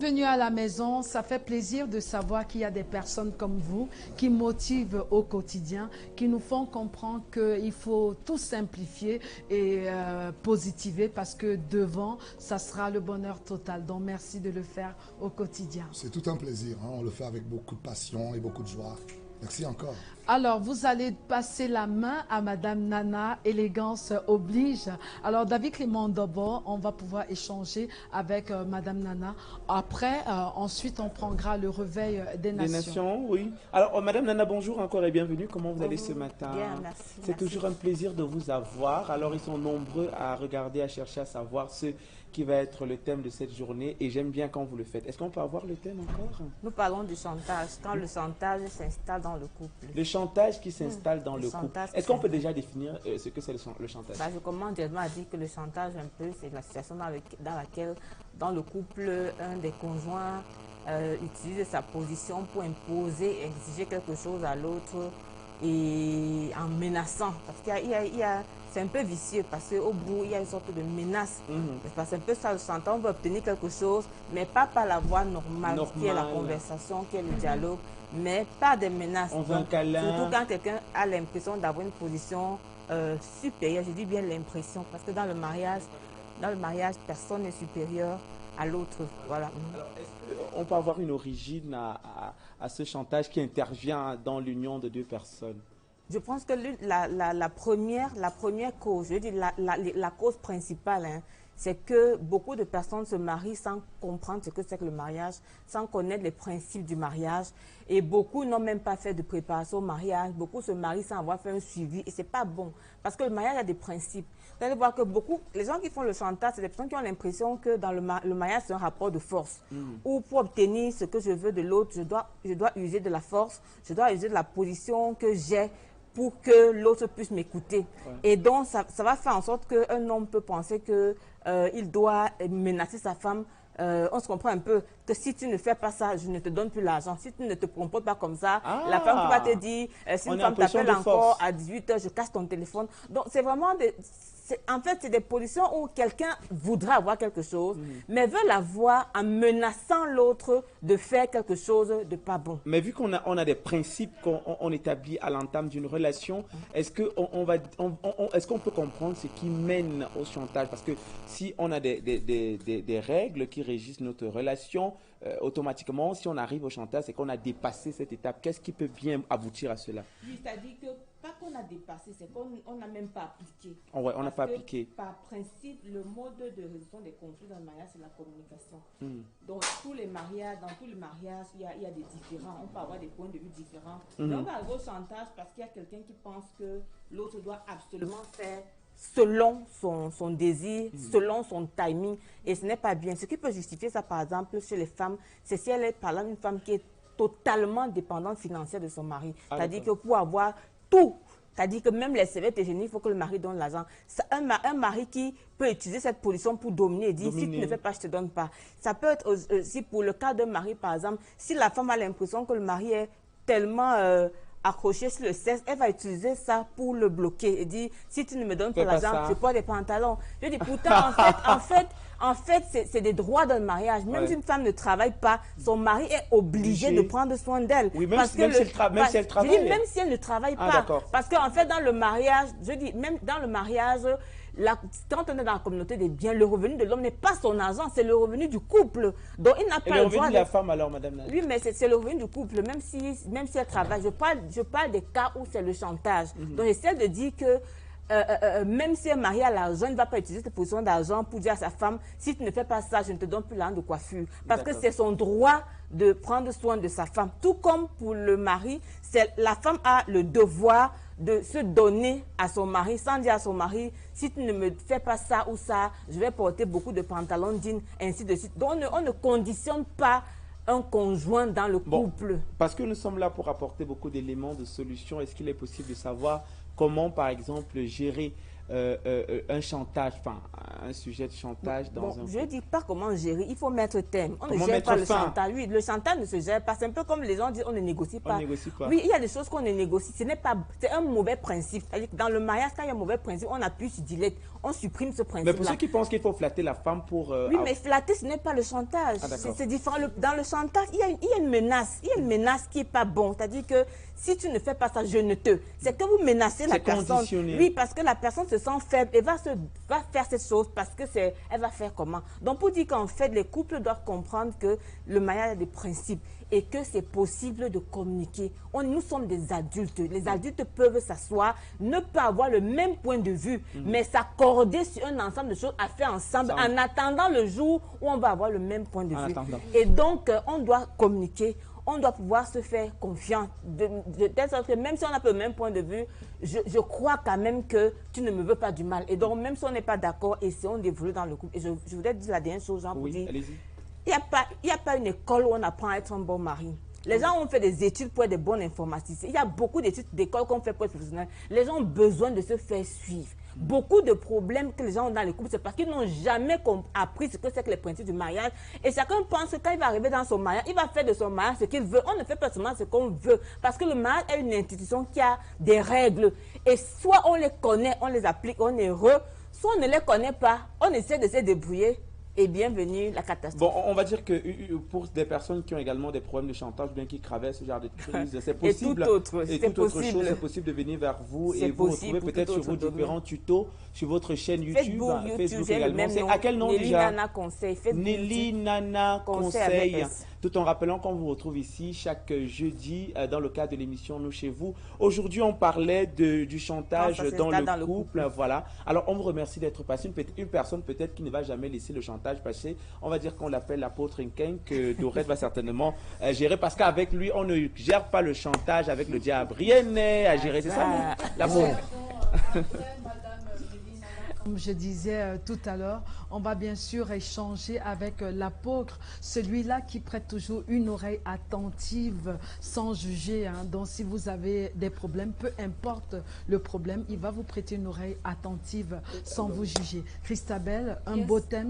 Bienvenue à la maison, ça fait plaisir de savoir qu'il y a des personnes comme vous qui motivent au quotidien, qui nous font comprendre qu'il faut tout simplifier et positiver parce que devant, ça sera le bonheur total. Donc merci de le faire au quotidien. C'est tout un plaisir, hein? On le fait avec beaucoup de passion et beaucoup de joie. Merci encore. Alors, vous allez passer la main à Madame Nana, élégance oblige. Alors, David Clément d'abord, on va pouvoir échanger avec Madame Nana. Après, ensuite, on prendra le réveil des nations. Des nations, oui. Alors, Madame Nana, bonjour encore et bienvenue. Comment vous allez ce matin? Bien, merci. C'est toujours un plaisir de vous avoir. Alors, ils sont nombreux à regarder, à chercher, à savoir ce qui va être le thème de cette journée. Et j'aime bien quand vous le faites. Est-ce qu'on peut avoir le thème encore? Nous parlons du chantage, quand le chantage s'installe dans le couple. Le chantage qui s'installe dans le couple. chantage Est-ce qu'on peut déjà définir ce que c'est le chantage? Je commence directement à dire que le chantage, un peu, c'est la situation dans laquelle, dans le couple, un des conjoints utilise sa position pour imposer, exiger quelque chose à l'autre et en menaçant. Parce qu'il y a c'est un peu vicieux parce qu'au bout, il y a une sorte de menace. C'est un peu ça le chantage. On veut obtenir quelque chose, mais pas par la voie normale, qui est la conversation, qui est le dialogue, mais pas des menaces. On veut un câlin. Surtout quand quelqu'un a l'impression d'avoir une position supérieure. Je dis bien l'impression, parce que dans le mariage, personne n'est supérieur à l'autre. Voilà. Alors, on peut avoir une origine à ce chantage qui intervient dans l'union de deux personnes? Je pense que la première cause, je veux dire la cause principale, hein, c'est que beaucoup de personnes se marient sans comprendre ce que c'est que le mariage, sans connaître les principes du mariage. Et beaucoup n'ont même pas fait de préparation au mariage. Beaucoup se marient sans avoir fait un suivi. Et ce n'est pas bon. Parce que le mariage a des principes. Vous allez voir que les gens qui font le chantage, c'est des personnes qui ont l'impression que dans le mariage, c'est un rapport de force. Ou pour obtenir ce que je veux de l'autre, je dois user de la force, je dois user de la position que j'ai pour que l'autre puisse m'écouter. Ouais. Et donc, ça va faire en sorte qu'un homme peut penser qu'il doit menacer sa femme. On se comprend un peu que si tu ne fais pas ça, je ne te donne plus l'argent. Si tu ne te comportes pas comme ça, la femme qui va te dire, si une femme t'appelle encore à 18 h, je casse ton téléphone. Donc, c'est vraiment en fait, c'est des positions où quelqu'un voudra avoir quelque chose, mais veut l'avoir en menaçant l'autre de faire quelque chose de pas bon. Mais vu qu'on a des principes qu'on établit à l'entame d'une relation, est-ce qu'on peut comprendre ce qui mène au chantage? Parce que si on a des règles qui régissent notre relation, automatiquement, si on arrive au chantage, c'est qu'on a dépassé cette étape. Qu'est-ce qui peut bien aboutir à cela? C'est-à-dire que pas qu'on a dépassé, c'est qu'on n'a même pas appliqué. Oh ouais, on n'a pas appliqué. Par principe, le mode de résolution des conflits dans le mariage, c'est la communication. Donc, dans tous les mariages, il y a des différends. On peut avoir des points de vue différents. Mais on va arriver au chantage parce qu'il y a quelqu'un qui pense que l'autre doit absolument faire selon son désir, selon son timing. Et ce n'est pas bien. Ce qui peut justifier ça, par exemple, chez les femmes, c'est si elle est, par exemple, une femme qui est totalement dépendante financière de son mari. C'est-à-dire que pour avoir tout, c'est-à-dire que même les serviettes hygiéniques, il faut que le mari donne l'argent. Un mari qui peut utiliser cette position pour dominer et dire, si tu ne fais pas, je ne te donne pas. Ça peut être aussi pour le cas d'un mari, par exemple, si la femme a l'impression que le mari est tellement accroché sur le sexe, elle va utiliser ça pour le bloquer et dire, si tu ne me donnes pas l'argent, je porte des pantalons. Je dis, pourtant, en fait, c'est des droits dans le mariage. Même si une femme ne travaille pas, son mari est obligé de prendre soin d'elle. Oui, même si elle travaille. Je dis, même si elle ne travaille pas. Parce qu'en fait, dans le mariage, je dis, même dans le mariage, quand on est dans la communauté des biens, le revenu de l'homme n'est pas son argent, c'est le revenu du couple. Donc, il n'a pas le droit. Le revenu de la femme, alors, madame Nana? Oui, mais c'est le revenu du couple, même si elle travaille. Je parle des cas où c'est le chantage. Donc, j'essaie de dire que même si un mari a l'argent, il ne va pas utiliser cette position d'argent pour dire à sa femme, si tu ne fais pas ça, je ne te donne plus l'argent de coiffure. Parce que c'est son droit de prendre soin de sa femme. Tout comme pour le mari, la femme a le devoir de se donner à son mari, sans dire à son mari, si tu ne me fais pas ça ou ça, je vais porter beaucoup de pantalons jeans, ainsi de suite. Donc on ne conditionne pas un conjoint dans le couple. Parce que nous sommes là pour apporter beaucoup d'éléments de solutions. Est-ce qu'il est possible de savoir comment, par exemple, gérer un chantage, enfin un sujet de chantage dans un... Je ne dis pas comment gérer, il faut mettre thème. On Comment ne gère pas le fin? chantage. Oui, le chantage ne se gère pas. C'est un peu comme les gens disent, on ne négocie pas. On négocie pas. Oui, il y a des choses qu'on ne négocie. Ce n'est pas, c'est un mauvais principe. C'est-à-dire que dans le mariage, quand il y a un mauvais principe, on appuie sur dilette, on supprime ce principe-là. Mais pour ceux qui pensent qu'il faut flatter la femme pour... Oui, mais flatter, ce n'est pas le chantage. Ah, d'accord. C'est différent. Dans le chantage, il y a une menace. Il y a une menace qui n'est pas bonne. C'est-à-dire que si tu ne fais pas ça, je ne te. C'est que vous menacez la personne. Conditionné. Oui, parce que la personne se sent faible et va faire cette chose parce que elle va faire comment. Donc, pour dire qu'en fait, les couples doivent comprendre que le mariage a des principes et que c'est possible de communiquer. Nous sommes des adultes. Les adultes peuvent s'asseoir, ne pas avoir le même point de vue, mais s'accorder sur un ensemble de choses à faire ensemble en attendant le jour où on va avoir le même point de vue. Et donc, on doit communiquer. On doit pouvoir se faire confiance, de telle sorte que même si on n'a pas le même point de vue, je crois quand même que tu ne me veux pas du mal. Et donc, même si on n'est pas d'accord, essayons d'évoluer dans le couple. Et je voudrais dire la dernière chose, Jean, pour dire, il n'y a pas une école où on apprend à être un bon mari. Les gens ont fait des études pour être des bons informaticiens. Il y a beaucoup d'études d'écoles qu'on fait pour être professionnels. Les gens ont besoin de se faire suivre. Beaucoup de problèmes que les gens ont dans les couples, c'est parce qu'ils n'ont jamais appris ce que c'est que les principes du mariage. Et chacun pense que quand il va arriver dans son mariage, il va faire de son mariage ce qu'il veut. On ne fait pas seulement ce qu'on veut. Parce que le mariage est une institution qui a des règles. Et soit on les connaît, on les applique, on est heureux. Soit on ne les connaît pas, on essaie de se débrouiller. Et bienvenue la catastrophe. Bon, on va dire que pour des personnes qui ont également des problèmes de chantage, bien qu'ils traversent ce genre de crise, c'est possible. Et toute autre chose, c'est possible de venir vers vous et vous retrouver peut-être sur vos différents tutos, sur votre chaîne YouTube, Facebook également. C'est à quel nom déjà? Nelly Nana Conseil. Nelly Nana Conseil. Tout en rappelant qu'on vous retrouve ici chaque jeudi dans le cadre de l'émission Nous chez vous. Aujourd'hui, on parlait du chantage dans le couple. Voilà. Alors, on vous remercie d'être passé. Une personne peut-être qui ne va jamais laisser le chantage passer. On va dire qu'on l'appelle l'apôtre Nken, que Dorette va certainement gérer parce qu'avec lui, on ne gère pas le chantage avec le diable. Rien n'est à gérer. C'est ça, l'apôtre. Comme je disais tout à l'heure, on va bien sûr échanger avec l'apôtre, celui-là qui prête toujours une oreille attentive sans juger. Hein. Donc si vous avez des problèmes, peu importe le problème, il va vous prêter une oreille attentive sans vous juger. Christabel, un beau thème.